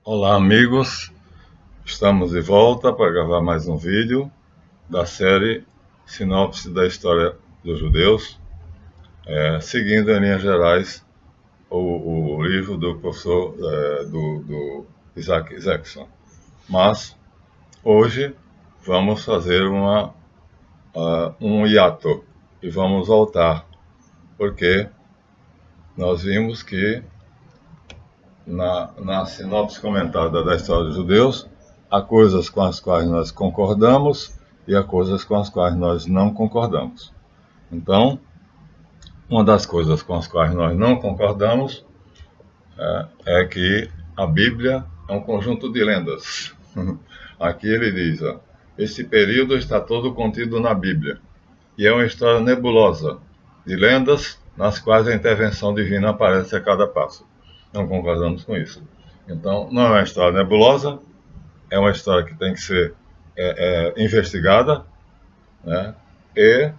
Olá amigos, estamos de volta para gravar mais um vídeo da série Sinopse da História dos Judeus, seguindo em linhas gerais o livro do professor do Isaac Zexon. Mas hoje vamos fazer um hiato e vamos voltar, porque nós vimos que na sinopse comentada da história dos judeus, há coisas com as quais nós concordamos e há coisas com as quais nós não concordamos. Então, uma das coisas com as quais nós não concordamos é que a Bíblia é um conjunto de lendas. Aqui ele diz, esse período está todo contido na Bíblia, e é uma história nebulosa, de lendas nas quais a intervenção divina aparece a cada passo. Não concordamos com isso. Então, não é uma história nebulosa, é uma história que tem que ser investigada, né? E,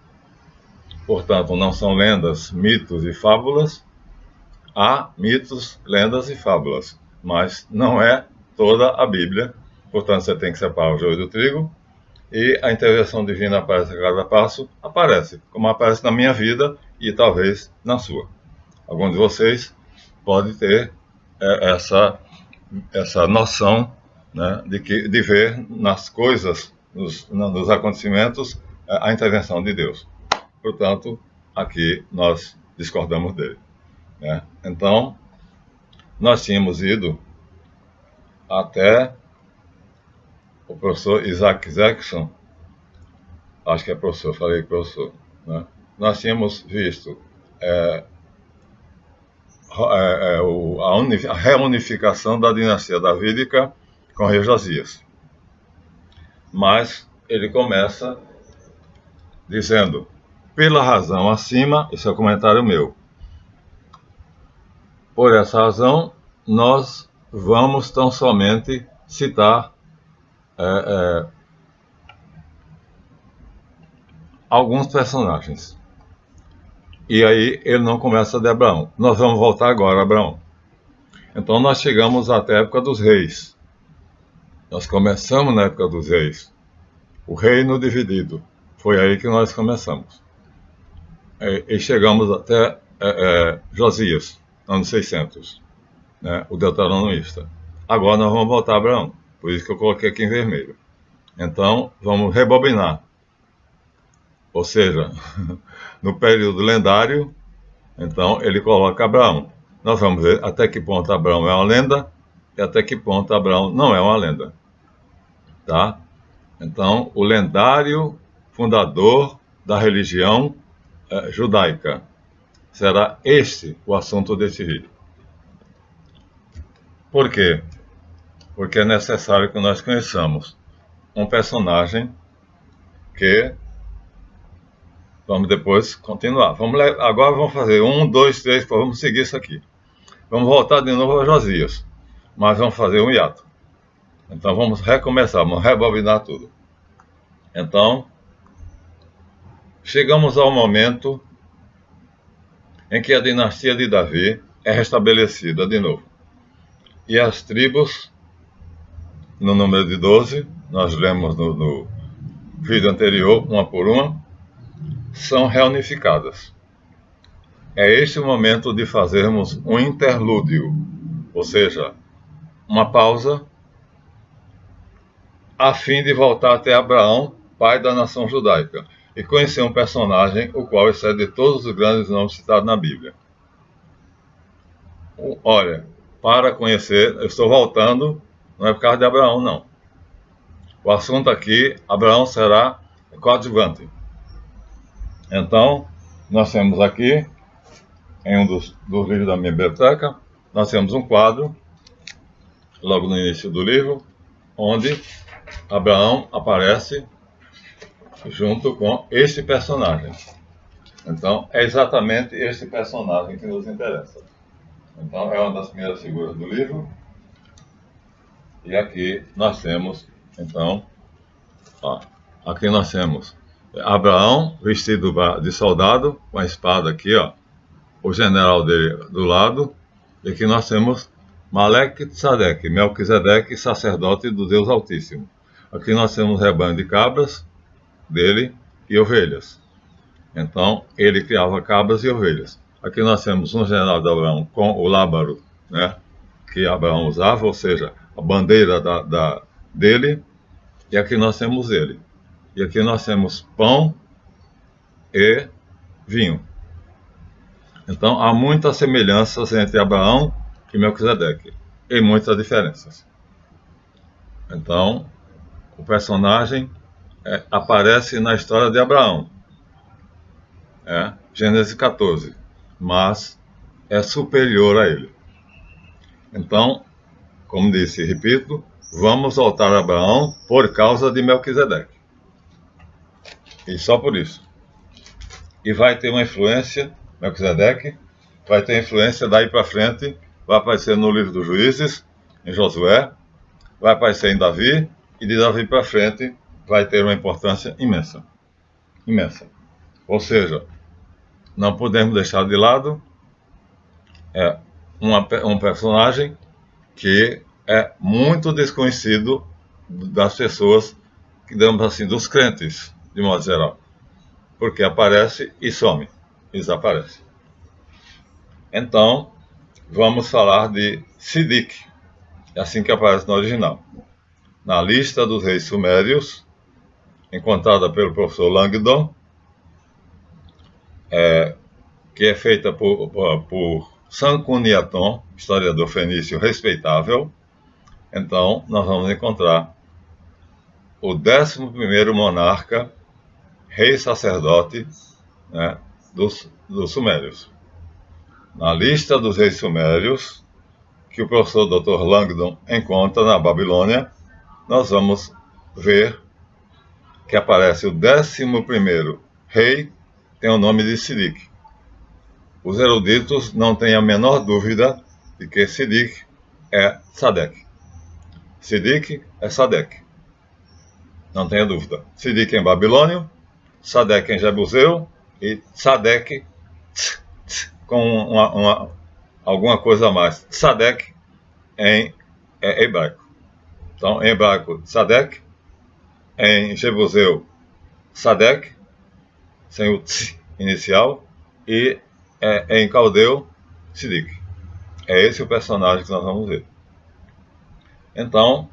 portanto, não são lendas, mitos e fábulas. Há mitos, lendas e fábulas, mas não é toda a Bíblia. Portanto, você tem que separar o joio do trigo, e a intervenção divina aparece a cada passo, aparece, como aparece na minha vida e talvez na sua. Alguns de vocês pode ter essa noção, né, de ver nas coisas, nos acontecimentos, a intervenção de Deus. Portanto, aqui nós discordamos dele, né? Então, nós tínhamos ido até o professor Isaac Zexon, acho que é professor, falei professor, né? Nós tínhamos visto a reunificação da dinastia davídica com o rei Josias. Mas ele começa dizendo, pela razão acima, esse é o comentário meu, por essa razão nós vamos tão somente citar alguns personagens. E aí ele não começa de Abraão. Nós vamos voltar agora a Abraão. Então nós chegamos até a época dos reis. Nós começamos na época dos reis. O reino dividido. Foi aí que nós começamos. E chegamos até Josias, ano 600, né, o deuteronomista. Agora nós vamos voltar a Abraão. Por isso que eu coloquei aqui em vermelho. Então vamos rebobinar. Ou seja, no período lendário, então ele coloca Abraão. Nós vamos ver até que ponto Abraão é uma lenda e até que ponto Abraão não é uma lenda. Tá? Então, o lendário fundador da religião judaica. Será este o assunto desse vídeo. Por quê? Porque é necessário que nós conheçamos um personagem que... Vamos depois continuar. Agora vamos fazer 1, 2, 3, vamos seguir isso aqui. Vamos voltar de novo a Josias, mas vamos fazer um hiato. Então vamos recomeçar, vamos rebobinar tudo. Então, chegamos ao momento em que a dinastia de Davi é restabelecida de novo. E as tribos, no número de 12, nós lemos no vídeo anterior, uma por uma, são reunificadas. É este o momento de fazermos um interlúdio, ou seja, uma pausa, a fim de voltar até Abraão, pai da nação judaica, e conhecer um personagem o qual excede todos os grandes nomes citados na Bíblia. Olha, para conhecer, eu estou voltando, não é por causa de Abraão, não. O assunto aqui, Abraão será coadjuvante. Então, nós temos aqui, em um dos livros da minha biblioteca, nós temos um quadro, logo no início do livro, onde Abraão aparece junto com este personagem. Então, é exatamente este personagem que nos interessa. Então, é uma das primeiras figuras do livro. E aqui nós temos, então, aqui nós temos Abraão, vestido de soldado, com a espada aqui, o general dele do lado, e aqui nós temos Malek Tzadek, Melquisedeque, sacerdote do Deus Altíssimo. Aqui nós temos rebanho de cabras dele e ovelhas. Então, ele criava cabras e ovelhas. Aqui nós temos um general de Abraão com o lábaro, né, que Abraão usava, ou seja, a bandeira dele, e aqui nós temos ele. E aqui nós temos pão e vinho. Então, há muitas semelhanças entre Abraão e Melquisedeque, e muitas diferenças. Então, o personagem aparece na história de Abraão, Gênesis 14, mas é superior a ele. Então, como disse, repito, vamos voltar a Abraão por causa de Melquisedeque. E só por isso. E vai ter uma influência, Melquisedeque, vai ter influência daí para frente, vai aparecer no livro dos Juízes, em Josué, vai aparecer em Davi, e de Davi para frente vai ter uma importância imensa. Imensa. Ou seja, não podemos deixar de lado um personagem que é muito desconhecido das pessoas, digamos assim, dos crentes, de modo geral. Porque aparece e some, desaparece. Então, vamos falar de Sidik, é assim que aparece no original. Na lista dos reis sumérios, encontrada pelo professor Langdon, que é feita por Sankuniaton, historiador fenício respeitável. Então, nós vamos encontrar o 11º monarca, rei sacerdote, né, dos sumérios. Na lista dos reis sumérios, que o professor Dr. Langdon encontra na Babilônia, nós vamos ver que aparece o 11º rei, tem o nome de Sidik. Os eruditos não têm a menor dúvida de que Sidik é Sadek. Sidik é Sadek. Não tenha dúvida. Sidik em babilônio, Sadek em jebuseu e Sadek com alguma coisa a mais. Sadek em hebraico. Então, em hebraico, Sadek. Em jebuseu, Sadek, sem o tz inicial. E em caldeu, Sidik. É esse o personagem que nós vamos ver. Então,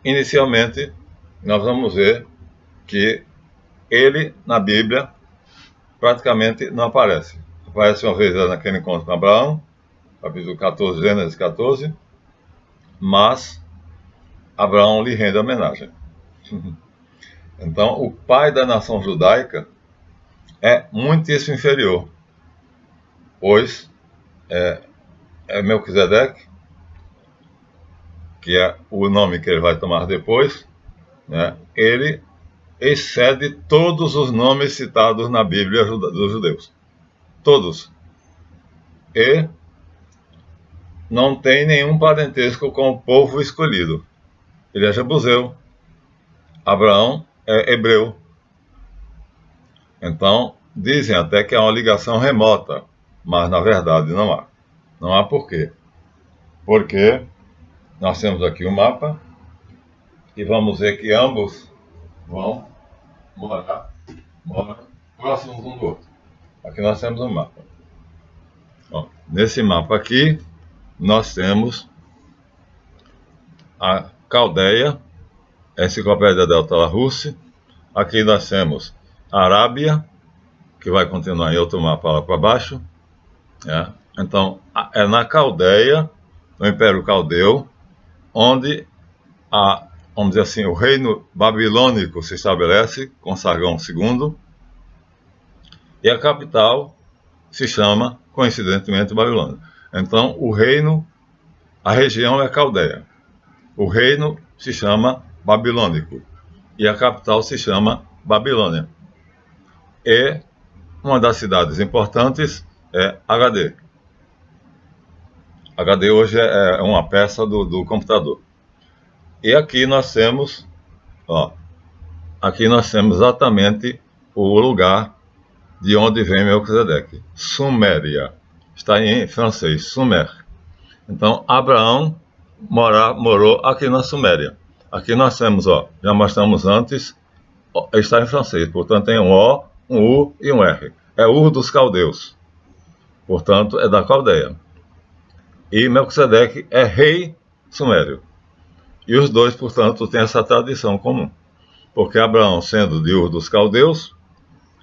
inicialmente, nós vamos ver que ele, na Bíblia, praticamente não aparece. Aparece uma vez naquele encontro com Abraão, capítulo 14, Gênesis 14, mas Abraão lhe rende homenagem. Então, o pai da nação judaica é muitíssimo inferior, pois Melquisedeque, que é o nome que ele vai tomar depois, né, ele excede todos os nomes citados na Bíblia dos judeus. Todos. E não tem nenhum parentesco com o povo escolhido. Ele é jebuseu. Abraão é hebreu. Então, dizem até que há uma ligação remota, mas na verdade não há. Não há por quê? Porque nós temos aqui um mapa e vamos ver que ambos vão moram próximos um do outro. Aqui nós temos um mapa. Bom, nesse mapa aqui, nós temos a Caldeia, a Enciclopédia Delta Russe. Aqui nós temos a Arábia, que vai continuar em outro mapa lá para baixo. Então, é na Caldeia, no Império Caldeu, onde vamos dizer assim, o reino babilônico se estabelece com Sargão II, e a capital se chama, coincidentemente, Babilônia. Então, a região é Caldeia. O reino se chama Babilônico, e a capital se chama Babilônia. E uma das cidades importantes é HD. HD hoje é uma peça do computador. E aqui nós temos, aqui nós temos exatamente o lugar de onde vem Melquisedeque. Suméria. Está em francês, Sumer. Então, Abraão morou aqui na Suméria. Aqui nós temos, ó, já mostramos antes, está em francês, portanto tem um O, um U e um R. É Ur dos Caldeus, portanto é da Caldeia. E Melquisedeque é rei sumério. E os dois, portanto, têm essa tradição comum. Porque Abraão, sendo de Ur dos Caldeus,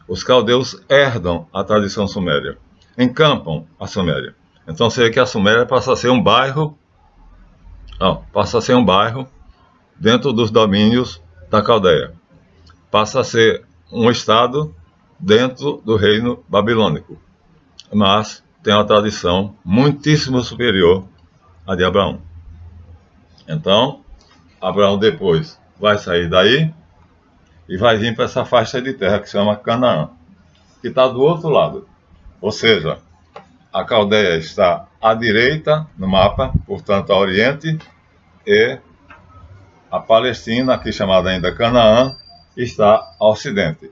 os caldeus herdam a tradição suméria, encampam a Suméria. Então você vê que a Suméria passa a ser um bairro, dentro dos domínios da Caldeia. Passa a ser um estado dentro do reino babilônico. Mas tem uma tradição muitíssimo superior à de Abraão. Então, Abraão depois vai sair daí e vai vir para essa faixa de terra que se chama Canaã, que está do outro lado. Ou seja, a Caldeia está à direita no mapa, portanto a oriente, e a Palestina, aqui chamada ainda Canaã, está ao ocidente.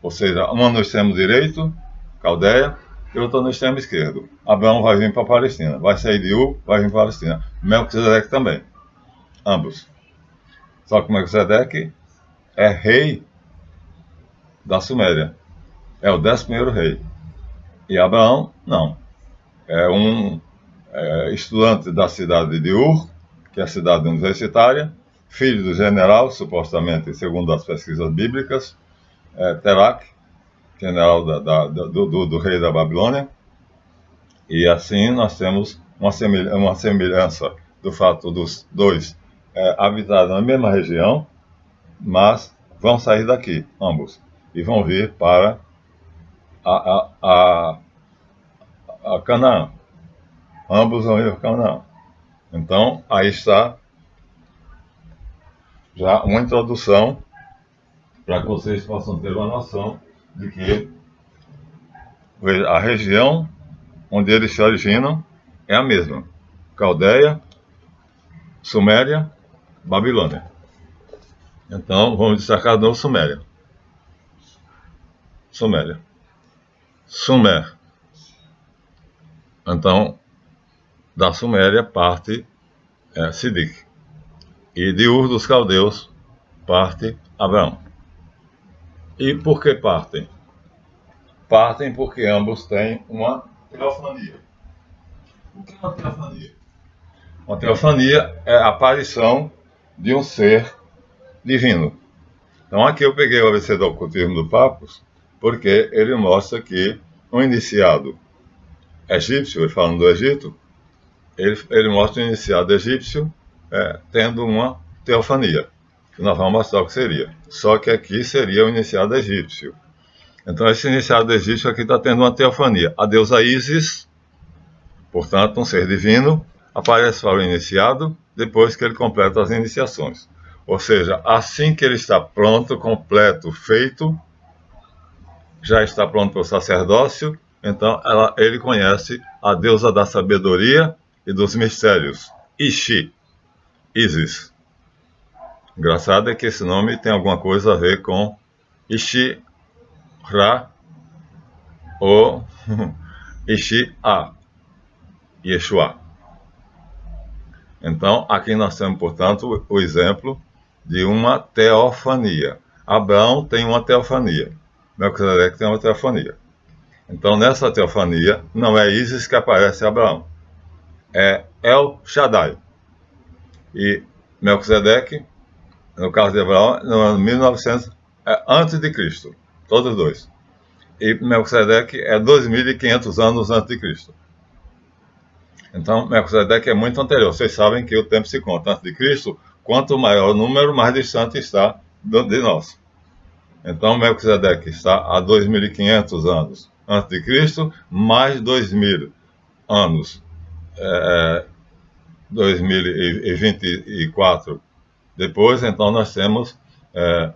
Ou seja, uma no extremo direito, Caldeia, e outra no extremo esquerdo. Abraão vai vir para a Palestina, vai sair de Ur, vai vir para a Palestina. Melquisedeque também, ambos. Só que Melquisedeque é rei da Suméria, é o 11º rei. E Abraão, não. É um estudante da cidade de Ur, que é a cidade universitária, filho do general, supostamente, segundo as pesquisas bíblicas, Terac, general do rei da Babilônia. E assim nós temos uma semelhança do fato dos dois habitarem na mesma região, mas vão sair daqui, ambos, e vão vir para a Canaã. Ambos vão ir para Canaã. Então, aí está já uma introdução para que vocês possam ter uma noção de que a região onde eles se originam é a mesma: Caldeia, Suméria, Babilônia. Então, vamos destacar de novo Suméria. Sumer. Então, da Suméria parte Sidic. E de Ur dos Caldeus parte Abraão. E por que partem? Partem porque ambos têm uma teofania. O que é uma teofania? Uma teofania é a aparição de um ser divino. Então aqui eu peguei o ABC do Ocultismo do Papos, porque ele mostra que um iniciado egípcio, falando do Egito, ele mostra o iniciado egípcio tendo uma teofania, que nós vamos mostrar o que seria. Só que aqui seria o iniciado egípcio. Então esse iniciado egípcio aqui está tendo uma teofania. A deusa Ísis, portanto um ser divino, aparece para o iniciado depois que ele completa as iniciações. Ou seja, assim que ele está pronto, completo, feito, já está pronto para o sacerdócio, então ele conhece a deusa da sabedoria e dos mistérios, Isis. Engraçado é que esse nome tem alguma coisa a ver com Ishi-Ra ou Ishi-A, Yeshua. Então, aqui nós temos, portanto, o exemplo de uma teofania. Abraão tem uma teofania. Melquisedeque tem uma teofania. Então, nessa teofania, não é Ísis que aparece a Abraão. É El Shaddai. E Melquisedeque, no caso de Abraão, no ano 1900, antes de Cristo. Todos os dois. E Melquisedeque é 2.500 anos antes de Cristo. Então, Melquisedeque é muito anterior. Vocês sabem que o tempo se conta antes de Cristo. Quanto maior o número, mais distante está de nós. Então, Melquisedeque está a 2.500 anos antes de Cristo, mais 2.000 anos, 2024 depois. Então, nós temos,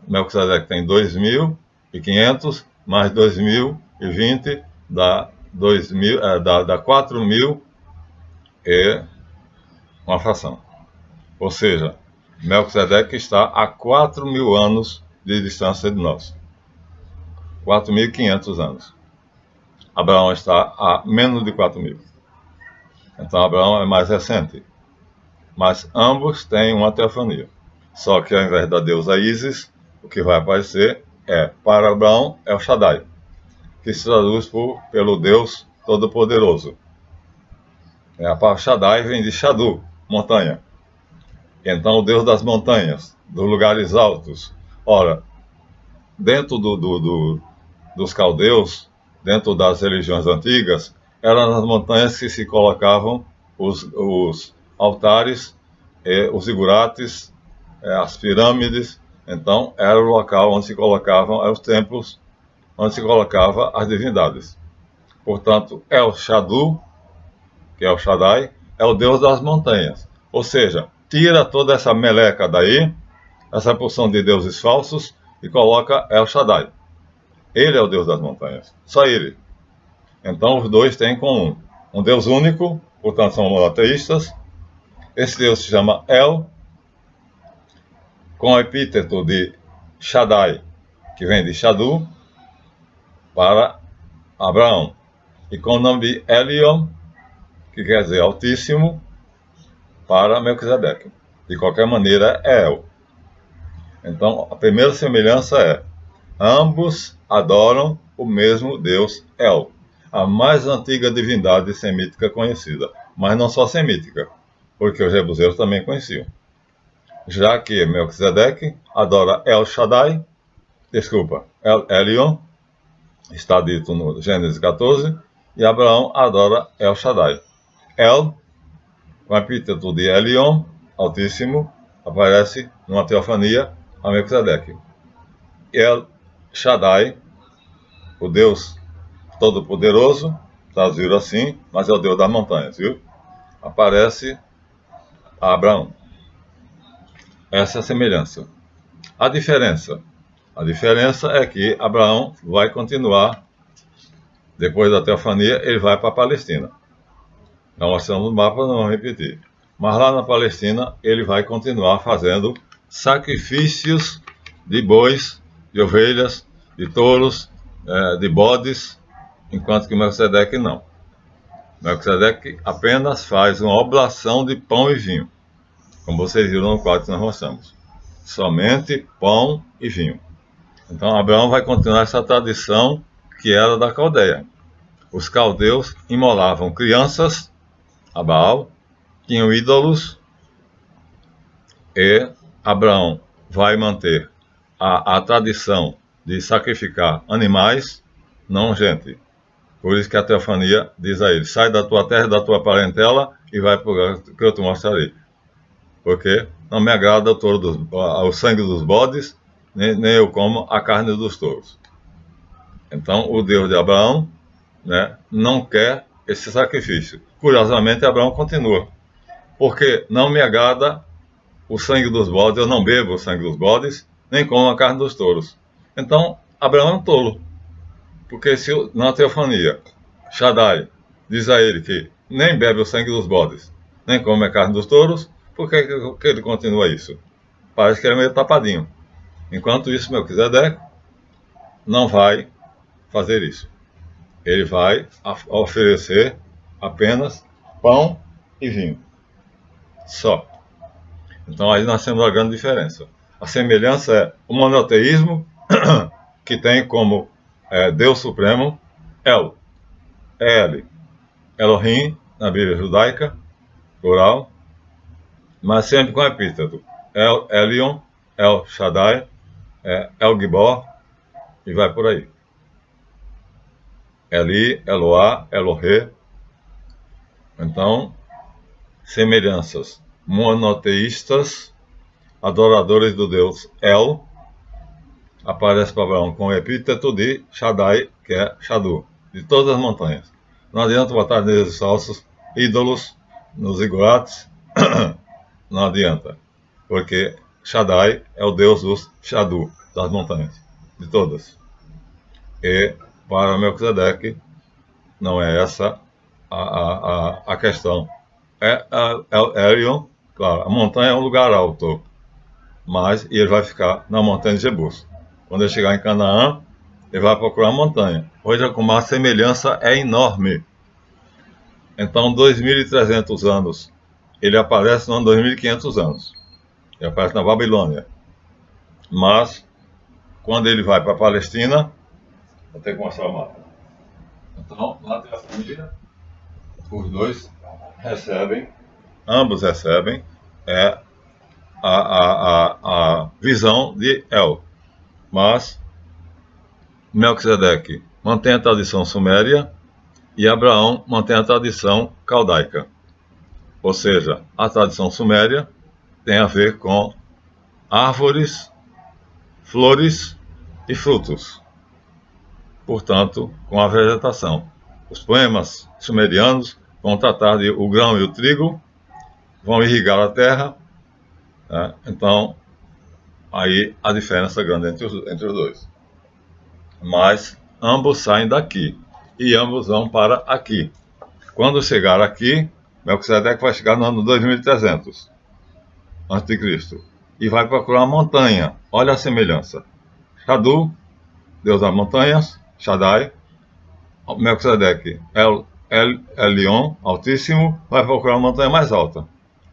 Melquisedeque tem 2.500, mais 2020, dá 4.000 e uma fração. Ou seja, Melquisedeque está a 4.000 anos de distância de nós. 4.500 anos. Abraão está a menos de 4.000. Então Abraão é mais recente. Mas ambos têm uma teofania. Só que ao invés da deusa Ísis, o que vai aparecer para Abraão, é o Shaddai, que se traduz pelo Deus Todo-Poderoso. A palavra Shaddai vem de Shadu, montanha. Então, o Deus das montanhas, dos lugares altos. Ora, dentro dos caldeus, dentro das religiões antigas, eram nas montanhas que se colocavam os altares, os zigurates, as pirâmides. Então, era o local onde se colocavam os templos, onde se colocava as divindades. Portanto, El Shadu, que é o Shaddai, é o Deus das montanhas. Ou seja, tira toda essa meleca daí, essa porção de deuses falsos, e coloca El Shaddai. Ele é o Deus das montanhas, só ele. Então os dois têm em comum um Deus único, portanto são monoteístas. Esse Deus se chama El, com o epíteto de Shaddai, que vem de Shadu, para Abraão, e com o nome de Elion, que quer dizer Altíssimo, para Melquisedeque. De qualquer maneira, é El. Então, a primeira semelhança é: ambos adoram o mesmo Deus El, a mais antiga divindade semítica conhecida, mas não só semítica, porque os jebuseus também conheciam. Já que Melquisedeque adora El Shaddai, El Elion, está dito no Gênesis 14, e Abraão adora El Shaddai. El, com o epíteto de Elion, Altíssimo, aparece numa teofania a Melquisedeque. El Shaddai, o Deus Todo-Poderoso, traduzido assim, mas é o Deus das montanhas, viu? Aparece a Abraão. Essa é a semelhança. A diferença é que Abraão vai continuar, depois da teofania, ele vai para a Palestina. Não mostramos no mapa, não vamos repetir. Mas lá na Palestina, ele vai continuar fazendo sacrifícios de bois, de ovelhas, de touros, de bodes, enquanto que Melquisedeque não. Melquisedeque apenas faz uma oblação de pão e vinho, como vocês viram no quadro que nós mostramos. Somente pão e vinho. Então Abraão vai continuar essa tradição que era da Caldeia. Os caldeus imolavam crianças a Baal, tinham ídolos, e Abraão vai manter a tradição de sacrificar animais, não gente. Por isso que a teofania diz a ele: sai da tua terra, da tua parentela e vai para o lugar que eu te mostrarei. Porque não me agrada o sangue dos bodes, nem eu como a carne dos touros. Então o Deus de Abraão, né, não quer esse sacrifício. Curiosamente, Abraão continua: porque não me agrada o sangue dos bodes, eu não bebo o sangue dos bodes, nem como a carne dos touros. Então, Abraão é um tolo. Porque se na teofania, Shaddai diz a ele que nem bebe o sangue dos bodes, nem come a carne dos touros, por que ele continua isso? Parece que ele é meio tapadinho. Enquanto isso, Melquisedeque não vai fazer isso. Ele vai oferecer apenas pão e vinho. Só. Então aí nós temos uma grande diferença. A semelhança é o monoteísmo, que tem como Deus Supremo El, Elohim, na Bíblia judaica, plural, mas sempre com epíteto. El Elion, El Shaddai, El Gibor, e vai por aí. Eli, Eloá, Elohê. Então, semelhanças monoteístas, adoradores do Deus El, aparece para Abraão com o epíteto de Shaddai, que é Shadu, de todas as montanhas. Não adianta botar deuses falsos, ídolos, nos zigurates, não adianta, porque Shaddai é o Deus dos Shadu, das montanhas, de todas. E para Melquisedeque não é essa a questão. Elion, claro, a montanha é um lugar alto, mas ele vai ficar na montanha de Jebus. Quando ele chegar em Canaã, ele vai procurar a montanha. Hoje, como a semelhança é enorme. Então, 2.300 anos, ele aparece no ano 2.500 anos. Ele aparece na Babilônia. Mas, quando ele vai para a Palestina, vou ter que mostrar o mapa. Então, lá tem a família, os dois recebem, ambos recebem, a visão de El. Mas Melquisedeque mantém a tradição suméria e Abraão mantém a tradição caldaica. Ou seja, a tradição suméria tem a ver com árvores, flores e frutos. Portanto, com a vegetação. Os poemas sumerianos vão tratar de o grão e o trigo, vão irrigar a terra, né? Então, aí a diferença grande entre os dois. Mas ambos saem daqui e ambos vão para aqui. Quando chegar aqui, Melquisedeque vai chegar no ano 2300 a.C. e vai procurar uma montanha. Olha a semelhança. Shadu, Deus das montanhas, Shaddai. Melquisedeque, Elion, Altíssimo, vai procurar uma montanha mais alta.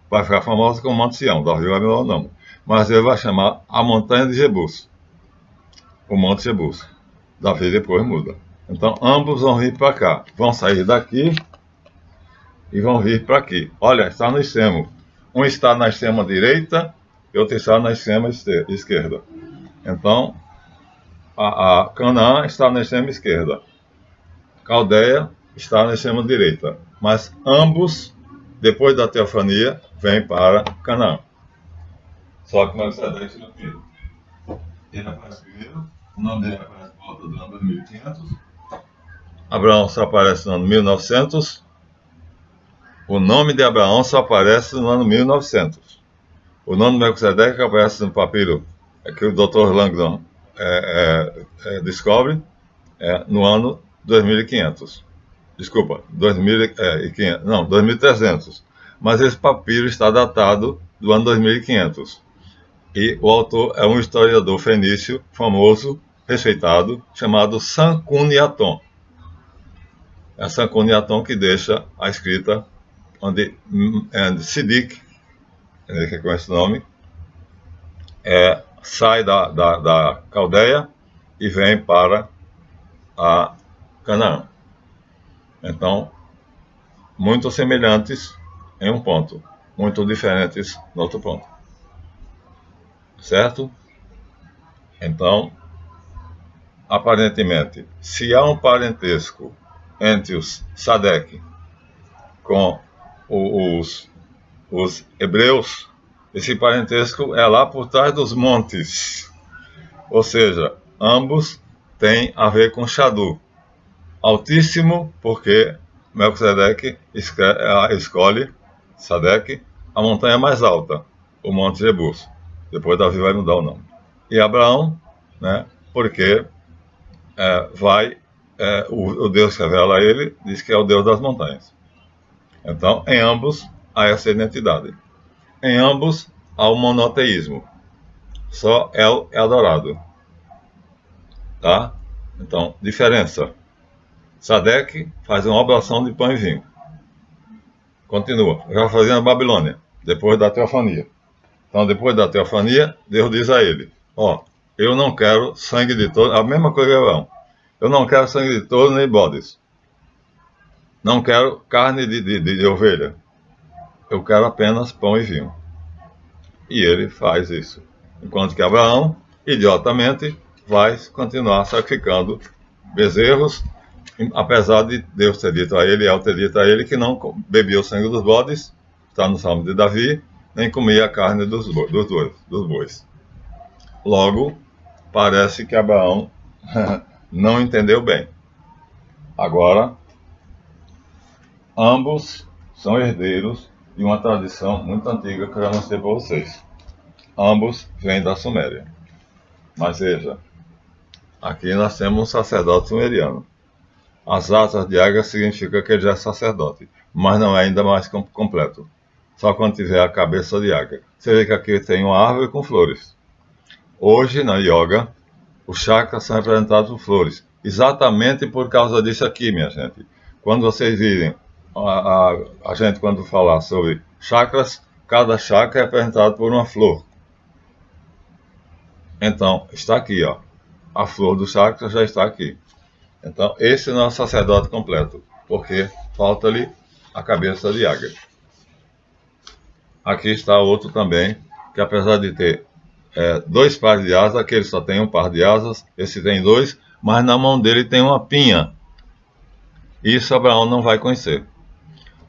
Vai ficar famosa como Monte Sião. Davi vai mudar o nome. Mas ele vai chamar a montanha de Jebus, o Monte Jebus. Davi depois muda. Então ambos vão vir para cá. Vão sair daqui e vão vir para aqui. Olha, está no extremo. Um está na extrema direita e outro está na extrema esquerda. Então, a Canaã está na extrema esquerda. Caldeia está na extrema direita. Mas ambos, depois da teofania, vêm para Canaã. Só que Melquisedeque não tira. Ele aparece primeiro, o nome dele aparece por volta do ano 2500. Abraão só aparece no ano 1900. O nome de Abraão só aparece no ano 1900. O nome de Melquisedeque aparece no papiro que o Dr. Langdon descobre no ano 2500. Desculpa, 2500, não, 2300. Mas esse papiro está datado do ano 2500. E o autor é um historiador fenício famoso, respeitado, chamado Sanchuniathon. É Sanchuniathon que deixa a escrita onde Sidik, que com esse nome, sai da Caldeia e vem para a Canaã. Então, muito semelhantes em um ponto, muito diferentes no outro ponto. Certo? Então, aparentemente, se há um parentesco entre os Sadek com os hebreus, esse parentesco é lá por trás dos montes. Ou seja, ambos têm a ver com Shadu. Altíssimo, porque Melquisedeque escolhe, Sadek, a montanha mais alta, o Monte Jebus. Depois Davi vai mudar o nome. E Abraão, né, porque o Deus que revela a ele, diz que é o Deus das montanhas. Então, em ambos há essa identidade. Em ambos há o monoteísmo. Só El é adorado. Tá? Então, diferença. Sadek faz uma oblação de pão e vinho. Continua. Já fazia na Babilônia, depois da teofania. Então, depois da teofania, Deus diz a ele: eu não quero sangue de touro, a mesma coisa que Abraão. Eu não quero sangue de touro nem bodes. Não quero carne de ovelha. Eu quero apenas pão e vinho. E ele faz isso. Enquanto que Abraão, idiotamente, vai continuar sacrificando bezerros, apesar de Deus ter dito a ele, ter dito a ele que não bebia o sangue dos bodes, está no Salmo de Davi, nem comia a carne dos bois. Logo, parece que Abraão não entendeu bem. Agora, ambos são herdeiros de uma tradição muito antiga que eu já mostrei para vocês. Ambos vêm da Suméria. Mas veja, aqui nós temos um sacerdote sumeriano. As asas de águia significa que ele já é sacerdote, mas não é ainda mais completo. Só quando tiver a cabeça de águia. Você vê que aqui tem uma árvore com flores. Hoje, na yoga, os chakras são representados por flores. Exatamente por causa disso aqui, minha gente. Quando vocês virem a gente, quando falar sobre chakras, cada chakra é representado por uma flor. Então, está aqui, ó. A flor do chakra já está aqui. Então, esse não é o sacerdote completo, porque falta-lhe a cabeça de águia. Aqui está outro também, que apesar de ter 2 pares de asas, aquele só tem um par de asas, esse tem 2, mas na mão dele tem uma pinha. Isso Abraão não vai conhecer.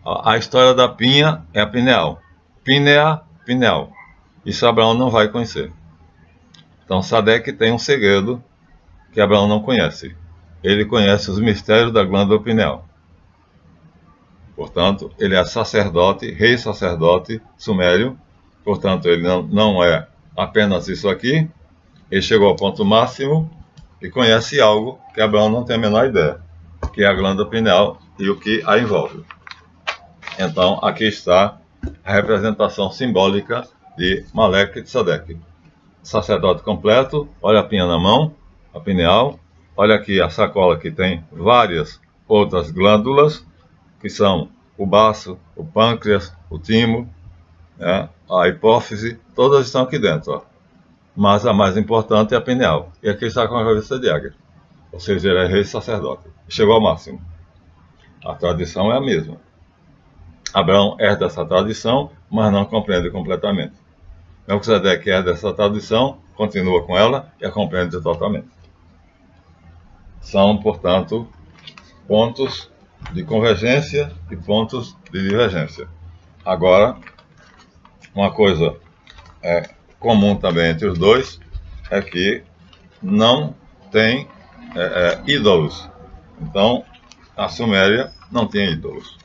A história da pinha é a pineal. Pinea, pineal. Isso Abraão não vai conhecer. Então Sadeque tem um segredo que Abraão não conhece. Ele conhece os mistérios da glândula pineal. Portanto, ele é sacerdote, rei sacerdote sumério. Portanto, ele não é apenas isso aqui. Ele chegou ao ponto máximo e conhece algo que Abraão não tem a menor ideia, que é a glândula pineal e o que a envolve. Então, aqui está a representação simbólica de Maleque de Sadeque. Sacerdote completo, olha a pinha na mão, a pineal, olha aqui a sacola que tem várias outras glândulas, que são o baço, o pâncreas, o timo, né, a hipófise, todas estão aqui dentro, ó. Mas a mais importante é a pineal. E aqui está com a cabeça de águia. Ou seja, ele é rei sacerdote. Chegou ao máximo. A tradição é a mesma. Abraão herda essa tradição, mas não compreende completamente. Melquisedeque herda essa tradição, continua com ela e a compreende totalmente. São, portanto, pontos de convergência e pontos de divergência. Agora, uma coisa comum também entre os dois é que não tem ídolos. Então, a Suméria não tinha ídolos.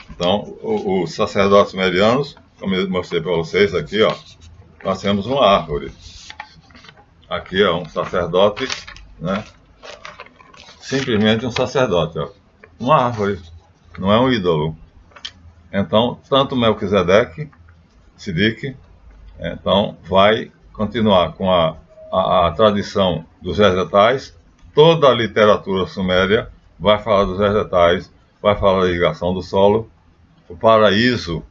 Então, os sacerdotes sumerianos, como eu mostrei para vocês aqui, ó, nós temos uma árvore. Aqui é um sacerdote, né? Simplesmente um sacerdote, ó. Uma árvore, não é um ídolo. Então, tanto Melquisedeque, Sidique, então vai continuar com a tradição dos vegetais. Toda a literatura suméria vai falar dos vegetais, vai falar da irrigação do solo. O paraíso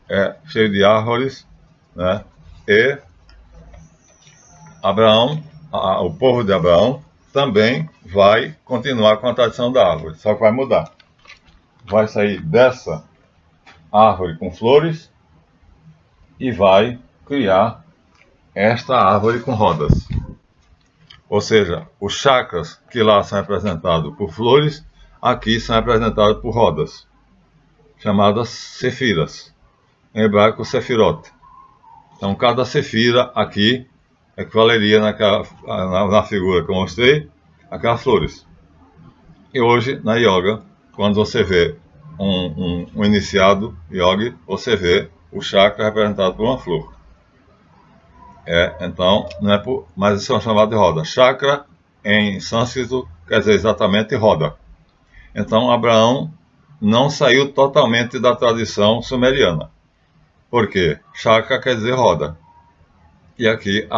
é cheio de árvores, né? E Abraão, o povo de Abraão, também vai continuar com a tradição da árvore, só que vai mudar. Vai sair dessa árvore com flores e vai criar esta árvore com rodas. Ou seja, os chakras que lá são representados por flores, aqui são representados por rodas, chamadas sefiras. Em hebraico, sefirot. Então, cada sefira aqui equivaleria na figura que eu mostrei, aquelas flores. E hoje, na yoga, quando você vê um iniciado yogi, você vê o chakra representado por uma flor. Então, não é mas isso é chamado de roda. Chakra, em sânscrito, quer dizer exatamente roda. Então, Abraão não saiu totalmente da tradição sumeriana. Por quê? Chakra quer dizer roda. E aqui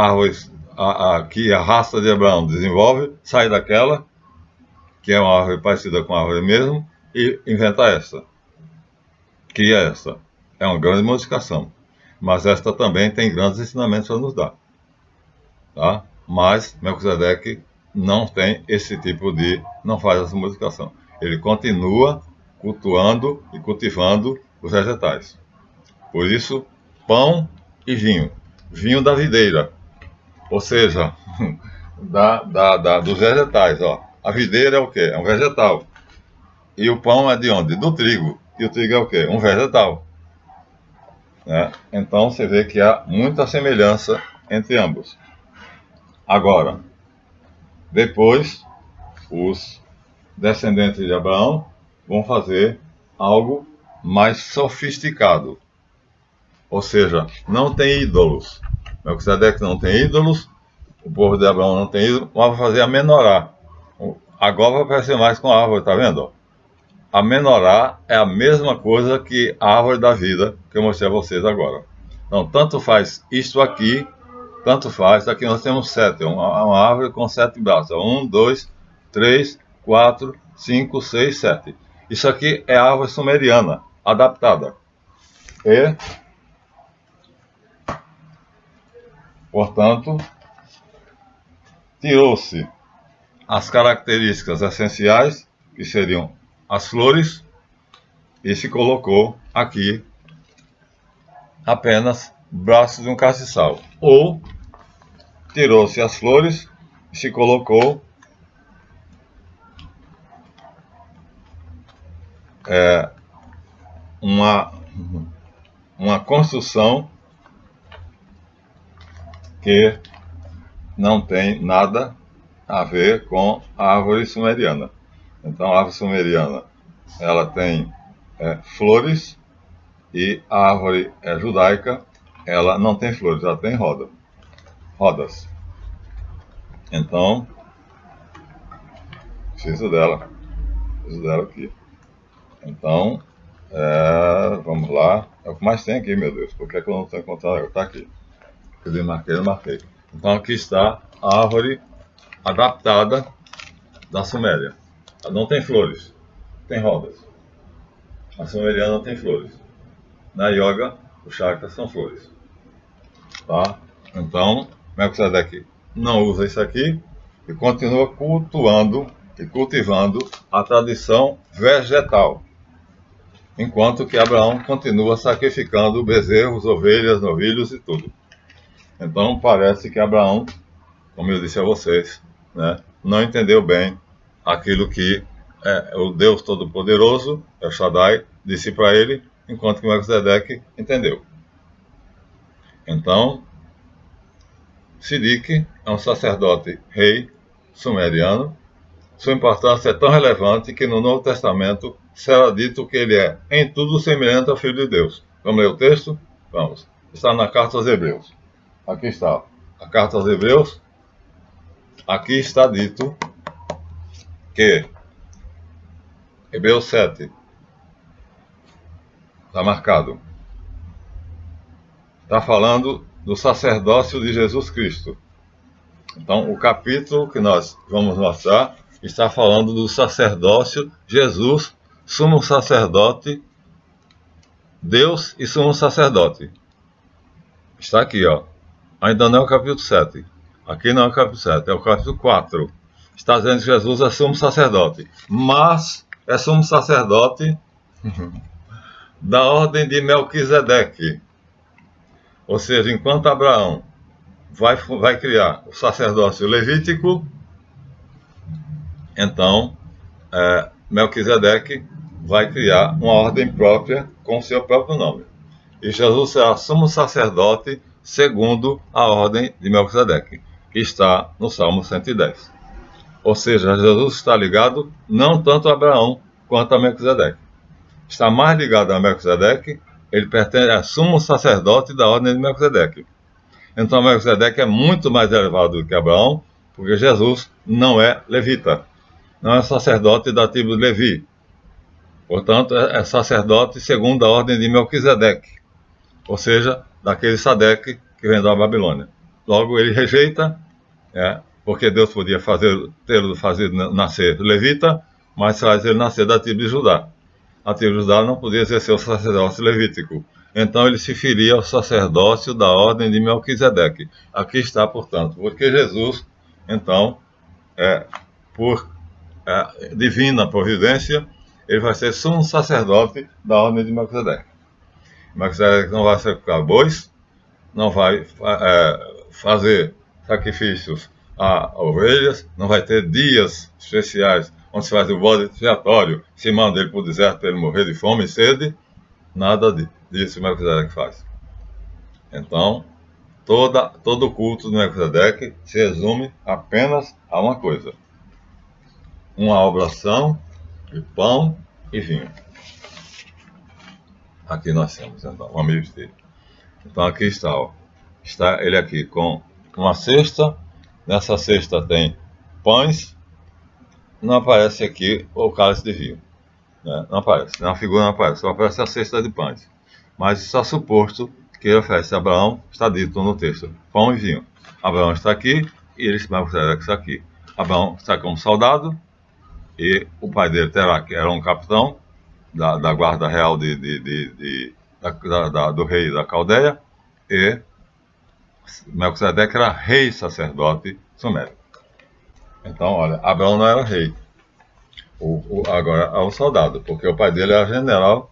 aqui a raça de Abraão desenvolve, sai daquela, que é uma árvore parecida com a árvore mesmo, e inventa esta. Cria esta. É uma grande modificação. Mas esta também tem grandes ensinamentos para nos dar. Tá? Mas Melquisedeque não tem esse tipo não faz essa modificação. Ele continua cultuando e cultivando os vegetais. Por isso, pão e vinho. Vinho da videira. Ou seja, dos vegetais. Ó. A videira é o quê? É um vegetal. E o pão é de onde? Do trigo. E o trigo é o quê? Um vegetal. Né? Então você vê que há muita semelhança entre ambos. Agora, depois, os descendentes de Abraão vão fazer algo mais sofisticado. Ou seja, não tem ídolos. Melquisedeque não tem ídolos, o povo de Abraão não tem ídolos, mas vai fazer a menorá. Agora vai parecer mais com a árvore, tá vendo? A menorá é a mesma coisa que a árvore da vida que eu mostrei a vocês agora. Então, tanto faz isto aqui, tanto faz. Aqui nós temos 7, uma árvore com 7 braços. 1, 2, 3, 4, 5, 6, 7. Isso aqui é a árvore sumeriana, adaptada. E, portanto, tirou-se as características essenciais, que seriam as flores, e se colocou aqui apenas braços de um castiçal. Ou tirou-se as flores e se colocou uma construção que não tem nada a ver com a árvore sumeriana. Então, a árvore sumeriana, ela tem flores, e a árvore judaica, ela não tem flores, ela tem rodas. Então, preciso dela aqui. Então, vamos lá. É o que mais tem aqui, meu Deus. Por que é que eu não estou encontrando? Está aqui. Eu não marquei. Então, aqui está a árvore adaptada da Suméria. Ela não tem flores, tem rodas. A sumeriana não tem flores. Na yoga, os chakras são flores. Tá? Então, Melquisedeque não usa isso aqui e continua cultuando e cultivando a tradição vegetal. Enquanto que Abraão continua sacrificando bezerros, ovelhas, novilhos e tudo. Então parece que Abraão, como eu disse a vocês, né, não entendeu bem aquilo que o Deus Todo-Poderoso, El Shaddai, disse para ele, enquanto que Melquisedeque entendeu. Então, Sidique é um sacerdote rei sumeriano. Sua importância é tão relevante que no Novo Testamento será dito que ele é em tudo semelhante ao Filho de Deus. Vamos ler o texto? Vamos. Está na carta aos Hebreus. Aqui está. A carta aos Hebreus. Aqui está dito que Hebreus 7 está marcado. Está falando do sacerdócio de Jesus Cristo. Então, o capítulo que nós vamos mostrar está falando do sacerdócio, Jesus, sumo sacerdote, Deus e sumo sacerdote. Está aqui, ó. Ainda não é o capítulo 7. Aqui não é o capítulo 7, é o capítulo 4. Está dizendo que Jesus é sumo sacerdote. Mas é sumo sacerdote da ordem de Melquisedeque. Ou seja, enquanto Abraão vai criar o sacerdócio levítico, então Melquisedeque vai criar uma ordem própria com seu próprio nome. E Jesus será sumo sacerdote segundo a ordem de Melquisedeque, que está no Salmo 110. Ou seja, Jesus está ligado não tanto a Abraão quanto a Melquisedeque. Está mais ligado a Melquisedeque, ele pertence a sumo sacerdote da ordem de Melquisedeque. Então Melquisedeque é muito mais elevado do que Abraão, porque Jesus não é levita, não é sacerdote da tribo de Levi. Portanto, é sacerdote segundo a ordem de Melquisedeque, ou seja, daquele Sadeque que vem da Babilônia. Logo, ele rejeita, porque Deus podia tê-lo fazido nascer levita, mas faz ele nascer da tribo de Judá. A tribo de Judá não podia exercer o sacerdócio levítico. Então ele se feria ao sacerdócio da ordem de Melquisedeque. Aqui está, portanto, porque Jesus, então, por divina providência, ele vai ser sumo sacerdote da ordem de Melquisedeque. Melquisedeque não vai sacrificar bois, não vai fazer sacrifícios a ovelhas, não vai ter dias especiais onde se faz o bode expiatório, se manda ele para o deserto para ele morrer de fome e sede, nada disso Melquisedeque faz. Então, todo o culto de Melquisedeque se resume apenas a uma coisa: uma oblação de pão e vinho. Aqui nós temos, então, um amigo dele. Então aqui está, ó. Está ele aqui com uma cesta. Nessa cesta tem pães. Não aparece aqui o cálice de vinho, né? Não aparece, na figura não aparece, só aparece a cesta de pães. Mas está suposto que ele oferece a Abraão, está dito no texto, pão e vinho. Abraão está aqui e ele está aqui. Abraão está como soldado, e o pai dele Terá, que era um capitão da guarda real do rei da Caldeia, e Melquisedeque era rei sacerdote sumério. Então, olha, Abraão não era rei, agora é um soldado, porque o pai dele era general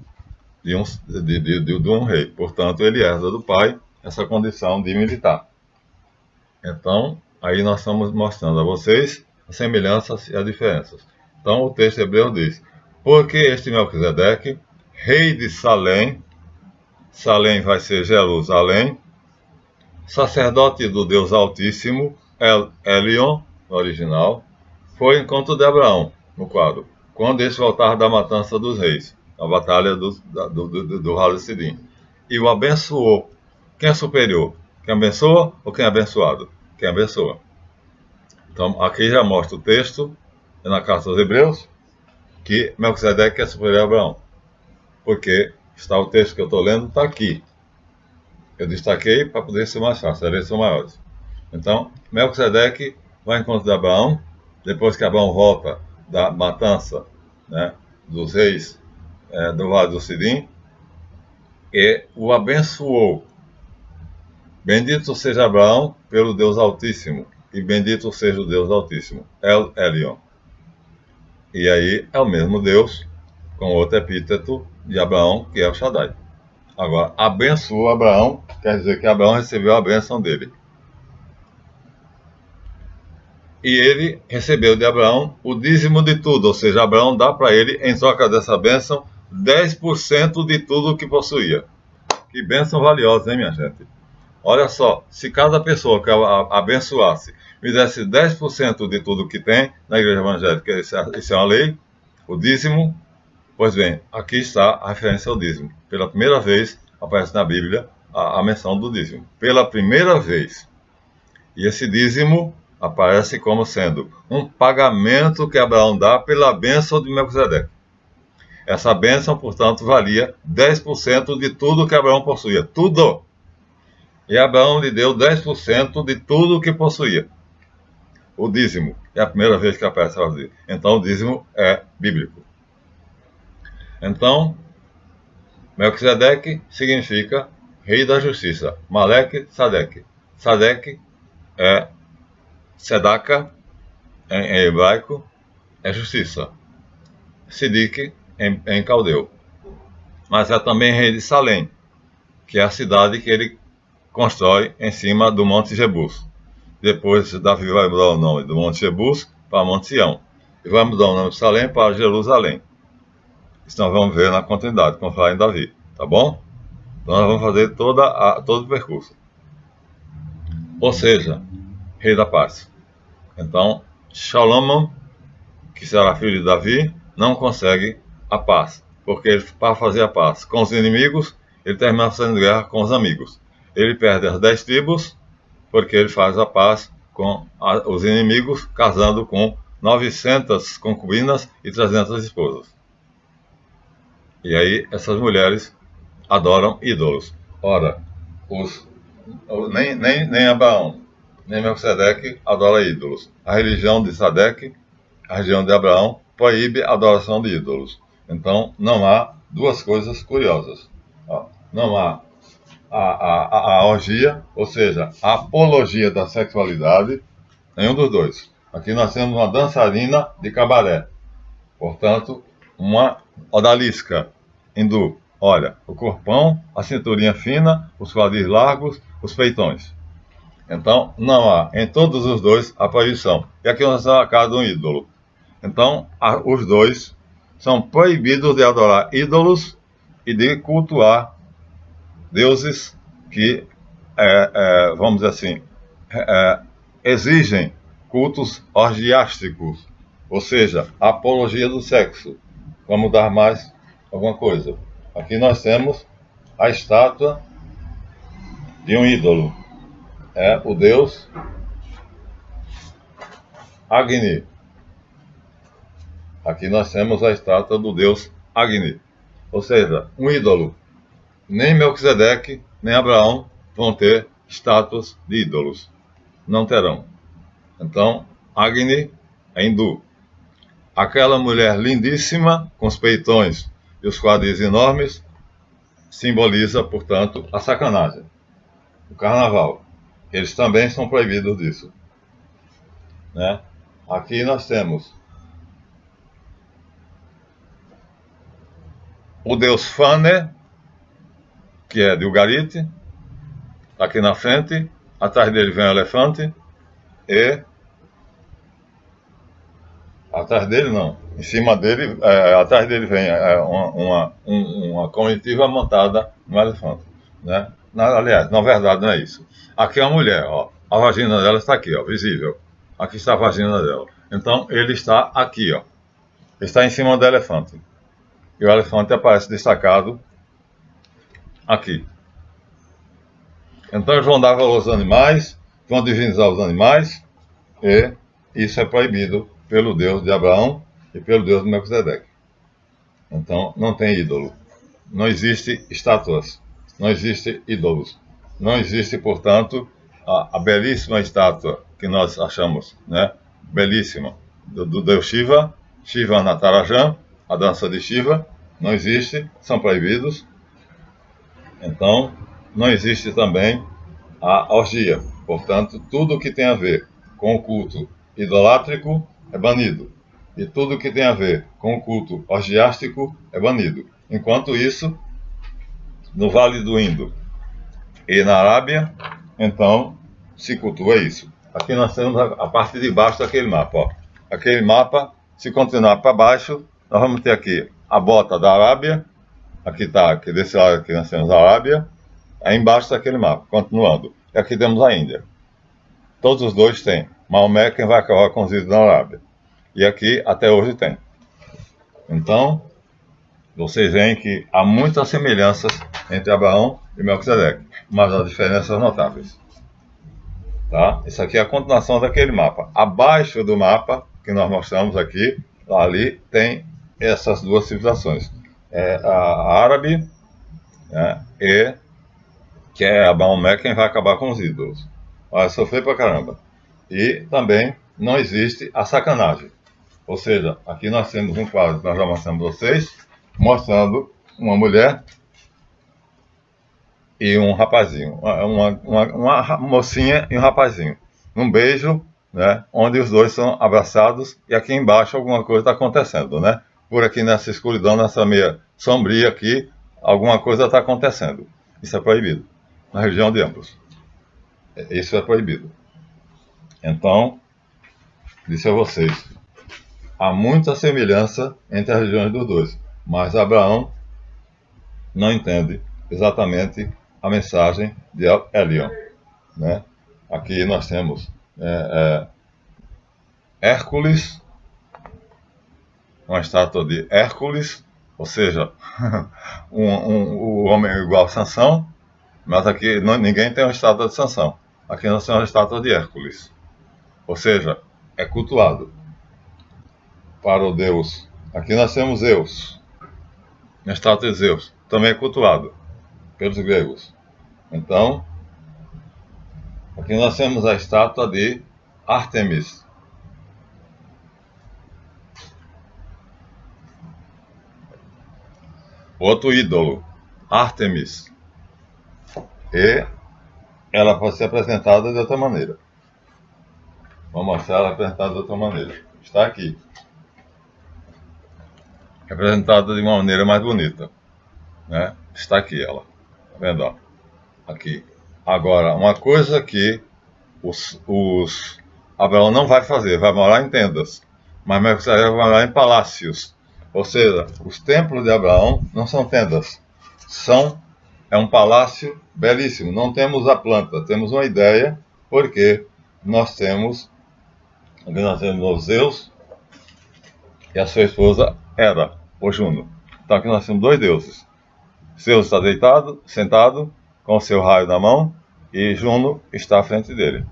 de um rei, portanto ele herda do pai essa condição de militar. Então, aí nós estamos mostrando a vocês as semelhanças e as diferenças. Então, o texto hebreu diz: porque este Melquisedeque, rei de Salém, Salém vai ser Jerusalém, sacerdote do Deus Altíssimo, Elion, no original, foi ao encontro de Abraão, no quadro, quando este voltava da matança dos reis, a batalha do Vale de Sidim, e o abençoou. Quem é superior? Quem abençoa ou quem é abençoado? Quem abençoa. Então, aqui já mostra o texto, na carta aos Hebreus, que Melquisedeque é superior a Abraão. Porque está o texto que eu estou lendo, está aqui. Eu destaquei para poder ser mais fácil, as leis são maiores. Então, Melquisedeque vai ao encontro de Abraão, depois que Abraão volta da matança, né, dos reis do Vale do Sidim, e o abençoou. Bendito seja Abraão pelo Deus Altíssimo, e bendito seja o Deus Altíssimo, El Elyon. E aí é o mesmo Deus, com outro epíteto de Abraão, que é o Shaddai. Agora, abençoou Abraão, quer dizer que Abraão recebeu a bênção dele. E ele recebeu de Abraão o dízimo de tudo, ou seja, Abraão dá para ele, em troca dessa bênção, 10% de tudo o que possuía. Que bênção valiosa, hein, minha gente? Olha só, se cada pessoa que abençoasse me desse 10% de tudo que tem na igreja evangélica, isso é uma lei, o dízimo, pois bem, aqui está a referência ao dízimo. Pela primeira vez aparece na Bíblia a menção do dízimo. Pela primeira vez. E esse dízimo aparece como sendo um pagamento que Abraão dá pela bênção de Melquisedeque. Essa bênção, portanto, valia 10% de tudo que Abraão possuía. Tudo! E Abraão lhe deu 10% de tudo que possuía. O dízimo. É a primeira vez que aparece a dizer. Então, o dízimo é bíblico. Então, Melquisedeque significa rei da justiça. Maleque, Sadeque. Sadeque é Sedaca, em hebraico, é justiça. Sidique, em caldeu. Mas é também rei de Salém, que é a cidade que ele constrói em cima do Monte Jebus. Depois, Davi vai mudar o nome do Monte Jebus para Monte Sião. E vai mudar o nome de Salém para Jerusalém. Isso nós vamos ver na continuidade, como falar em Davi. Tá bom? Então nós vamos fazer todo o percurso. Ou seja, rei da paz. Então, Salomão, que será filho de Davi, não consegue a paz. Porque para fazer a paz com os inimigos, ele termina fazendo guerra com os amigos. Ele perde as 10 tribos, porque ele faz a paz com os inimigos, casando com 900 concubinas e 300 esposas. E aí essas mulheres adoram ídolos. Ora, nem Abraão, nem Melquisedeque adora ídolos. A religião de Sadeque, a religião de Abraão, proíbe a adoração de ídolos. Então, não há duas coisas curiosas. Não há a orgia, ou seja, a apologia da sexualidade, nenhum dos dois. Aqui nós temos uma dançarina de cabaré, portanto, uma odalisca hindu. Olha, o corpão, a cinturinha fina, os quadris largos, os peitões. Então, não há em todos os dois a proibição. E aqui nós temos a cara de um ídolo. Então, os dois são proibidos de adorar ídolos e de cultuar deuses que, vamos dizer assim, exigem cultos orgiásticos, ou seja, a apologia do sexo. Vamos dar mais alguma coisa. Aqui nós temos a estátua de um ídolo. É o deus Agni. Aqui nós temos a estátua do deus Agni. Ou seja, um ídolo. Nem Melquisedeque, nem Abraão vão ter estátuas de ídolos. Não terão. Então, Agni é hindu. aquela mulher lindíssima, com os peitões e os quadris enormes, simboliza, portanto, a sacanagem, o carnaval. Eles também são proibidos disso, né? Aqui nós temos o deus Fane, que é de Ugarit, aqui na frente, atrás dele vem o elefante, e atrás dele não, em cima dele, atrás dele vem uma comitiva montada no elefante, né? Aliás, na verdade não é isso. Aqui é uma mulher, ó, a vagina dela está aqui, ó, visível. Aqui está a vagina dela. Então ele está aqui, ó, está em cima do elefante. E o elefante aparece destacado aqui. Então eles vão dar valor aos animais, vão divinizar os animais, e isso é proibido pelo Deus de Abraão e pelo Deus de Melquisedeque. Então não tem ídolo, não existe estátuas, não existe ídolos, não existe, portanto, a belíssima estátua que nós achamos, né, belíssima, do Deus Shiva, Shiva Natarajan, a dança de Shiva, não existe, são proibidos. Então não existe também a orgia, portanto, tudo que tem a ver com o culto idolátrico é banido, e tudo que tem a ver com o culto orgiástico é banido. Enquanto isso, no Vale do Indo e na Arábia, então, se cultua isso. Aqui nós temos a parte de baixo daquele mapa, ó. Aquele mapa, se continuar para baixo, nós vamos ter aqui a bota da Arábia, aqui está, aqui desse lado aqui nós temos a Arábia, aí embaixo daquele mapa, continuando. E aqui temos a Índia. Todos os dois têm. Maomé quem vai acabar com os ídolos na Arábia. E aqui até hoje tem. Então, vocês veem que há muitas semelhanças entre Abraão e Melquisedeque, mas há diferenças notáveis. Tá? Isso aqui é a continuação daquele mapa. Abaixo do mapa que nós mostramos aqui, ali tem essas duas civilizações. A árabe, né, e que é a Maomé quem vai acabar com os ídolos. Vai sofrer pra caramba. E também não existe a sacanagem. Ou seja, aqui nós temos um quadro que nós já mostramos a vocês, mostrando uma mulher e um rapazinho, uma mocinha e um rapazinho, num beijo, né, onde os dois são abraçados, e aqui embaixo alguma coisa está acontecendo, né? Por aqui nessa escuridão, nessa meia sombria aqui, alguma coisa está acontecendo. Isso é proibido na religião de ambos. Isso é proibido. Então, disse a vocês, há muita semelhança entre as religiões dos dois, mas Abraão não entende exatamente a mensagem de Elion, né? Aqui nós temos Hércules, uma estátua de Hércules, ou seja, o homem igual a Sansão, mas aqui ninguém tem uma estátua de Sansão. Aqui nós temos uma estátua de Hércules, ou seja, é cultuado para o Deus. Aqui nós temos Zeus, a estátua de Zeus, também é cultuado pelos gregos. Então, aqui nós temos a estátua de Ártemis. Outro ídolo, Ártemis. E ela pode ser apresentada de outra maneira. Vamos mostrar ela apresentada de outra maneira. Está aqui. Representada de uma maneira mais bonita, né? Está aqui ela. Tá vendo? Ó? Aqui. Agora, uma coisa que Abraão não vai fazer, vai morar em tendas, mas Melquisedeque vai morar em palácios. Ou seja, os templos de Abraão não são tendas, é um palácio belíssimo. Não temos a planta, temos uma ideia, porque nós temos Zeus e a sua esposa Hera, ou Juno. Então aqui nós temos dois deuses. Zeus está deitado, sentado, com o seu raio na mão, e Juno está à frente dele.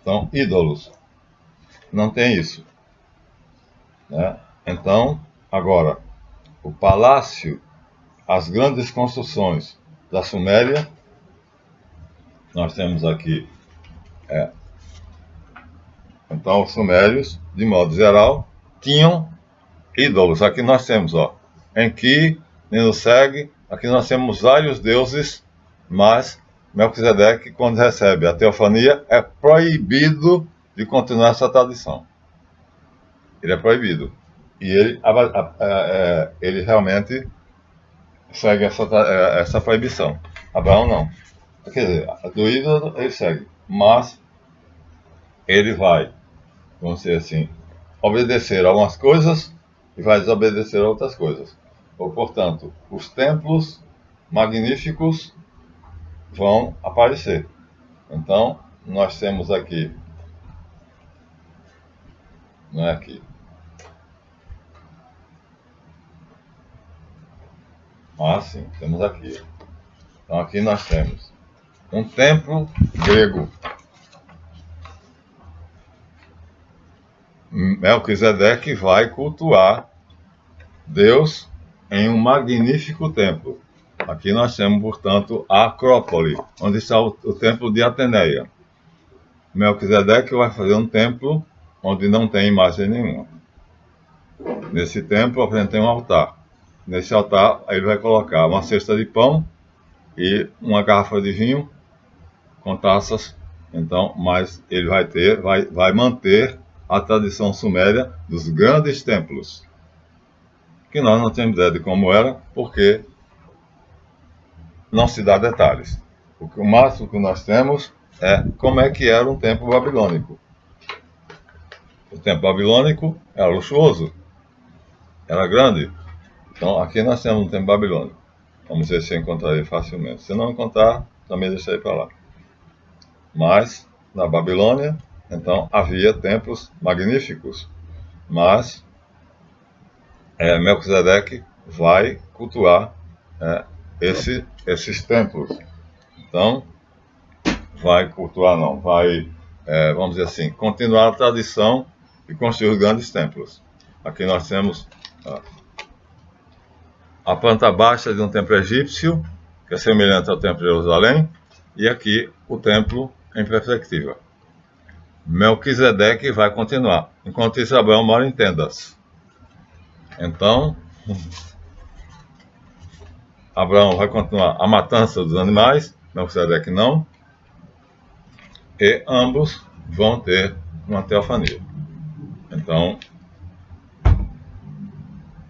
Então, ídolos. Não tem isso, né? Então, agora, o palácio, as grandes construções da Suméria, nós temos aqui, então os sumérios, de modo geral, tinham ídolos. Aqui nós temos, ó, Enki, Ninusseg, aqui nós temos vários deuses, mas Melquisedeque, quando recebe a teofania, é proibido de continuar essa tradição. Ele é proibido. E ele realmente segue essa proibição. Abraão não. Quer dizer, do ídolo ele segue, mas ele vai, vamos dizer assim, obedecer a umas coisas e vai desobedecer a outras coisas. Ou, portanto, os templos magníficos vão aparecer. Então, nós temos aqui, não é aqui, sim, temos aqui. Então, aqui nós temos um templo grego. Melquisedeque vai cultuar Deus em um magnífico templo. Aqui nós temos, portanto, a Acrópole, onde está o templo de Ateneia. Melquisedeque vai fazer um templo onde não tem imagem nenhuma. Nesse templo, a gente tem um altar. Nesse altar, ele vai colocar uma cesta de pão e uma garrafa de vinho com taças. Então, mas ele vai manter a tradição suméria dos grandes templos, que nós não temos ideia de como era, porque não se dá detalhes. O máximo que nós temos é como é que era um templo babilônico. O templo babilônico era luxuoso, era grande. Então, aqui nós temos um templo babilônico. Vamos ver se eu encontrarei facilmente. Se não encontrar, também deixarei para lá. Mas, na Babilônia, então, havia templos magníficos. Mas, Melquisedeque vai cultuar esses templos. Então, vai cultuar não, vai, vamos dizer assim, continuar a tradição de construir os grandes templos. Aqui nós temos a planta baixa de um templo egípcio, que é semelhante ao templo de Jerusalém, e aqui o templo em perspectiva. Melquisedeque vai continuar, enquanto isso Abraão mora em tendas. Então, Abraão vai continuar a matança dos animais, Melquisedeque não, e ambos vão ter uma teofania. Então,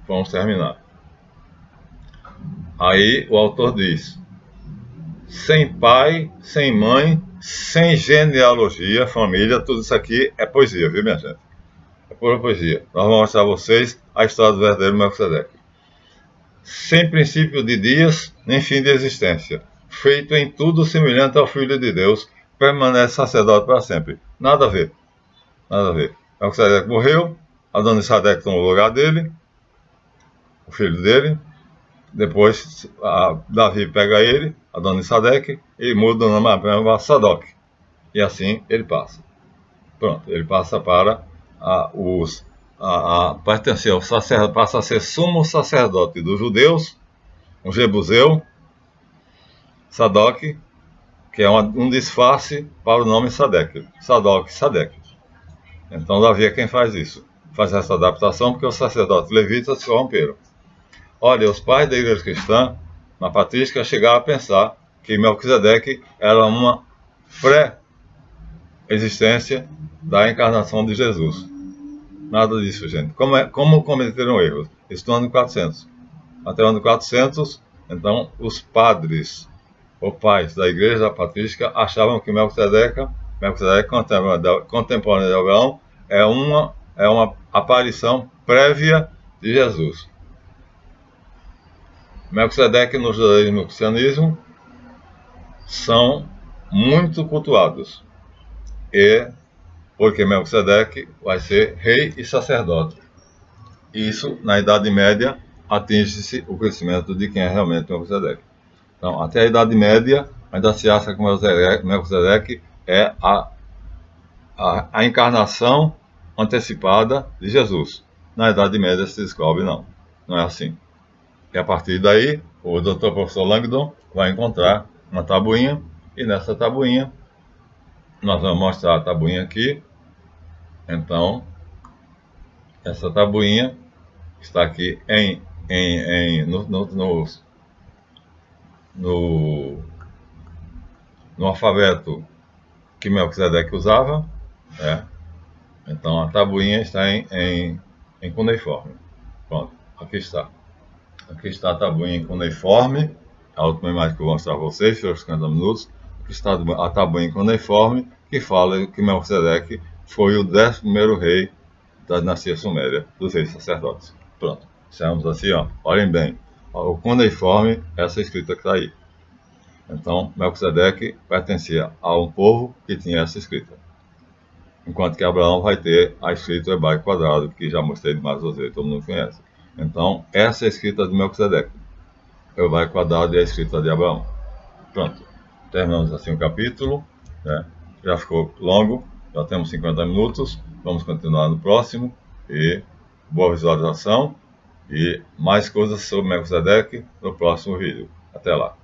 vamos terminar. Aí o autor diz: sem pai, sem mãe, sem genealogia, família, tudo isso aqui é poesia, viu, minha gente? É pura poesia. Nós vamos mostrar a vocês a história do verdadeiro Melquisedeque. Sem princípio de dias, nem fim de existência, feito em tudo semelhante ao Filho de Deus, permanece sacerdote para sempre. Nada a ver. Nada a ver. Melquisedeque morreu, Adonisadeque tomou o lugar dele, o filho dele. Depois Davi pega ele, Adonisadeque, e muda o nome para Sadoc. E assim ele passa. Pronto, ele passa para pertencer ao sacerdote, passa a ser sumo sacerdote dos judeus, um jebuseu, Sadoc, que é um disfarce para o nome Sadeque. Sadoc. Então Davi é quem faz isso. Faz essa adaptação porque os sacerdotes levitas se corromperam. Olha, os pais da igreja cristã, na patrística, chegaram a pensar que Melquisedeque era uma pré-existência da encarnação de Jesus. Nada disso, gente. Como cometeram erros? Isso no ano 400. Até o ano 400, então, os padres ou pais da igreja patrística achavam que Melquisedeque, contemporâneo de Abraão, é uma aparição prévia de Jesus. Melquisedeque no judaísmo e no cristianismo são muito cultuados. Porque Melquisedeque vai ser rei e sacerdote. Isso, na Idade Média, atinge-se o crescimento de quem é realmente Melquisedeque. Então, até a Idade Média, ainda se acha que Melquisedeque é a encarnação antecipada de Jesus. Na Idade Média se descobre não é assim. E a partir daí, o Dr. Professor Langdon vai encontrar uma tabuinha, e nessa tabuinha, nós vamos mostrar a tabuinha aqui. Então, essa tabuinha está aqui no alfabeto que Melquisedeque usava, né? Então a tabuinha está em cuneiforme. Pronto, aqui está. Aqui está a tabuinha em cuneiforme, a última imagem que eu vou mostrar a vocês, pelos 50 minutos. Aqui está a tabuinha em cuneiforme, que fala que Melquisedeque foi o 11º rei da dinastia suméria, dos reis sacerdotes. Pronto, estamos assim, ó. Olhem bem, o cuneiforme, essa escrita que está aí. Então, Melquisedeque pertencia a um povo que tinha essa escrita. Enquanto que Abraão vai ter a escrita hebraico quadrado, que já mostrei demais vocês, todo mundo conhece. Então, essa é a escrita de Melquisedeque. Hebraico quadrado é a escrita de Abraão. Pronto, terminamos assim o capítulo, né? Já ficou longo, já temos 50 minutos, vamos continuar no próximo, e boa visualização, e mais coisas sobre Melquisedeque no próximo vídeo. Até lá!